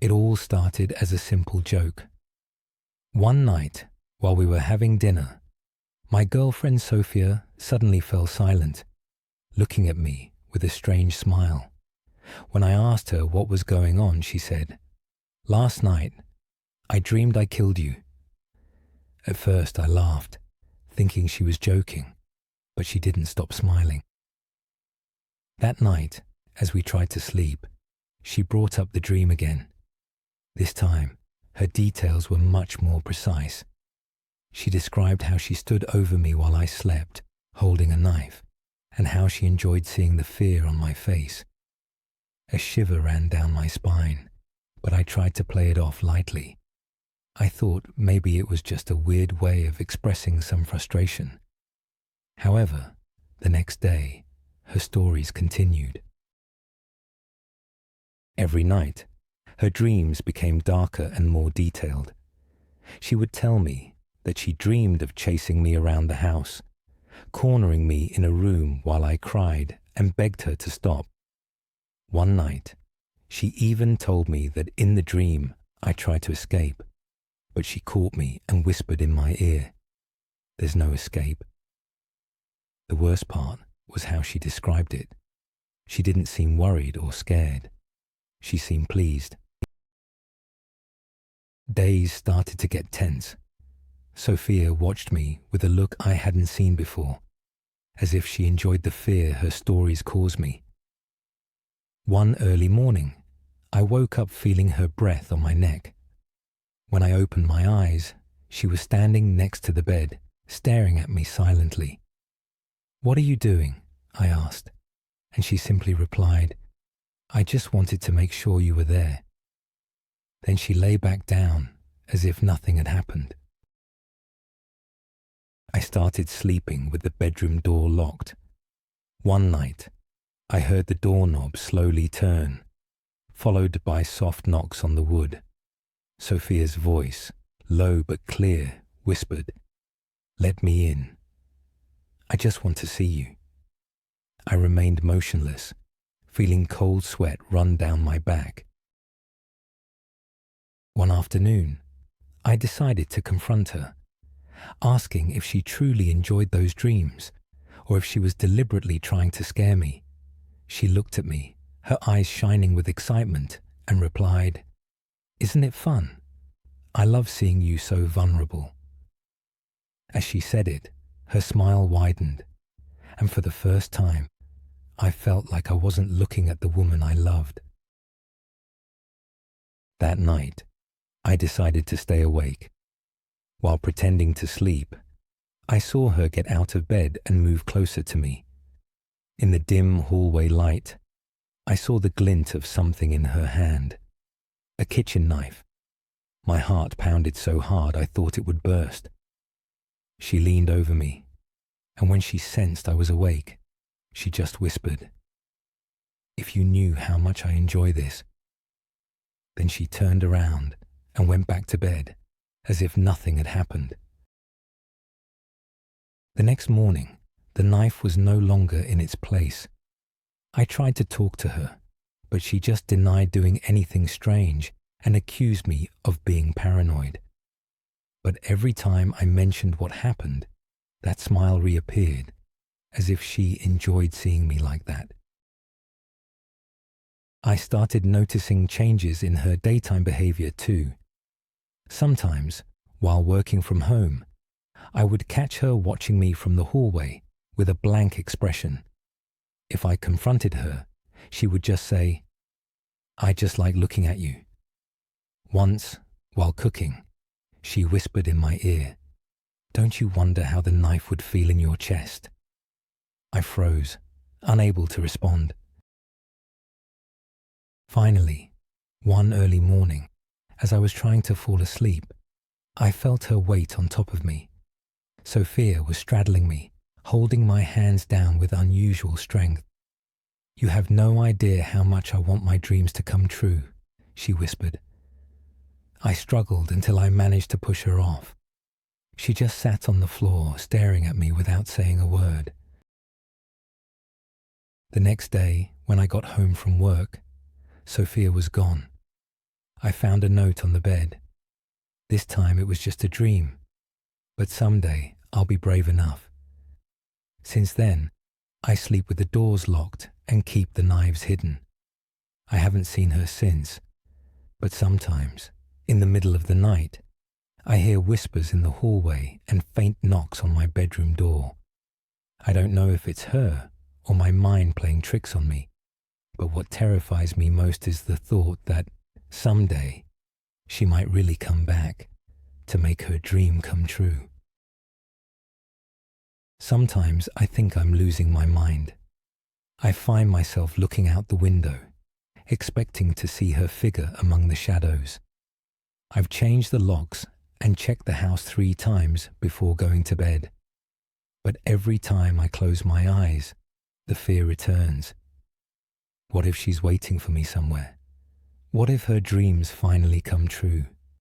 It all started as a simple joke. One night, while we were having dinner, my girlfriend Sophia suddenly fell silent, looking at me with a strange smile. When I asked her what was going on, she said, "Last night, I dreamed I killed you." At first I laughed, thinking she was joking, but she didn't stop smiling. That night, as we tried to sleep, she brought up the dream again. This time, her details were much more precise. She described how she stood over me while I slept, holding a knife, and how she enjoyed seeing the fear on my face. A shiver ran down my spine, but I tried to play it off lightly. I thought maybe it was just a weird way of expressing some frustration. However, the next day, her stories continued. Every night, her dreams became darker and more detailed. She would tell me that she dreamed of chasing me around the house, cornering me in a room while I cried and begged her to stop. One night, she even told me that in the dream I tried to escape, but she caught me and whispered in my ear, "There's no escape." The worst part was how she described it. She didn't seem worried or scared. She seemed pleased. Days started to get tense. Sophia watched me with a look I hadn't seen before, as if she enjoyed the fear her stories caused me. One early morning, I woke up feeling her breath on my neck. When I opened my eyes, she was standing next to the bed, staring at me silently. "What are you doing?" I asked, and she simply replied, "I just wanted to make sure you were there." Then she lay back down as if nothing had happened. I started sleeping with the bedroom door locked. One night, I heard the doorknob slowly turn, followed by soft knocks on the wood. Sophia's voice, low but clear, whispered, "Let me in. I just want to see you." I remained motionless, feeling cold sweat run down my back. One afternoon, I decided to confront her, asking if she truly enjoyed those dreams, or if she was deliberately trying to scare me. She looked at me, her eyes shining with excitement, and replied, "Isn't it fun? I love seeing you so vulnerable." As she said it, her smile widened, and for the first time, I felt like I wasn't looking at the woman I loved. That night, I decided to stay awake. While pretending to sleep, I saw her get out of bed and move closer to me. In the dim hallway light, I saw the glint of something in her hand, a kitchen knife. My heart pounded so hard I thought it would burst. She leaned over me, and when she sensed I was awake, she just whispered, "If you knew how much I enjoy this." Then she turned around and went back to bed, as if nothing had happened. The next morning, the knife was no longer in its place. I tried to talk to her, but she just denied doing anything strange and accused me of being paranoid. But every time I mentioned what happened, that smile reappeared, as if she enjoyed seeing me like that. I started noticing changes in her daytime behavior too. Sometimes, while working from home, I would catch her watching me from the hallway with a blank expression. If I confronted her, she would just say, "I just like looking at you." Once, while cooking, she whispered in my ear, "Don't you wonder how the knife would feel in your chest?" I froze, unable to respond. Finally, one early morning, as I was trying to fall asleep, I felt her weight on top of me. Sophia was straddling me, holding my hands down with unusual strength. "You have no idea how much I want my dreams to come true," she whispered. I struggled until I managed to push her off. She just sat on the floor, staring at me without saying a word. The next day, when I got home from work, Sophia was gone. I found a note on the bed. This time it was just a dream, but someday I'll be brave enough. Since then, I sleep with the doors locked and keep the knives hidden. I haven't seen her since, but sometimes, in the middle of the night, I hear whispers in the hallway and faint knocks on my bedroom door. I don't know if it's her or my mind playing tricks on me, but what terrifies me most is the thought that someday she might really come back to make her dream come true. Sometimes I think I'm losing my mind. I find myself looking out the window, expecting to see her figure among the shadows. I've changed the locks and checked the house 3 times before going to bed. But every time I close my eyes, the fear returns. What if she's waiting for me somewhere? What if her dreams finally come true?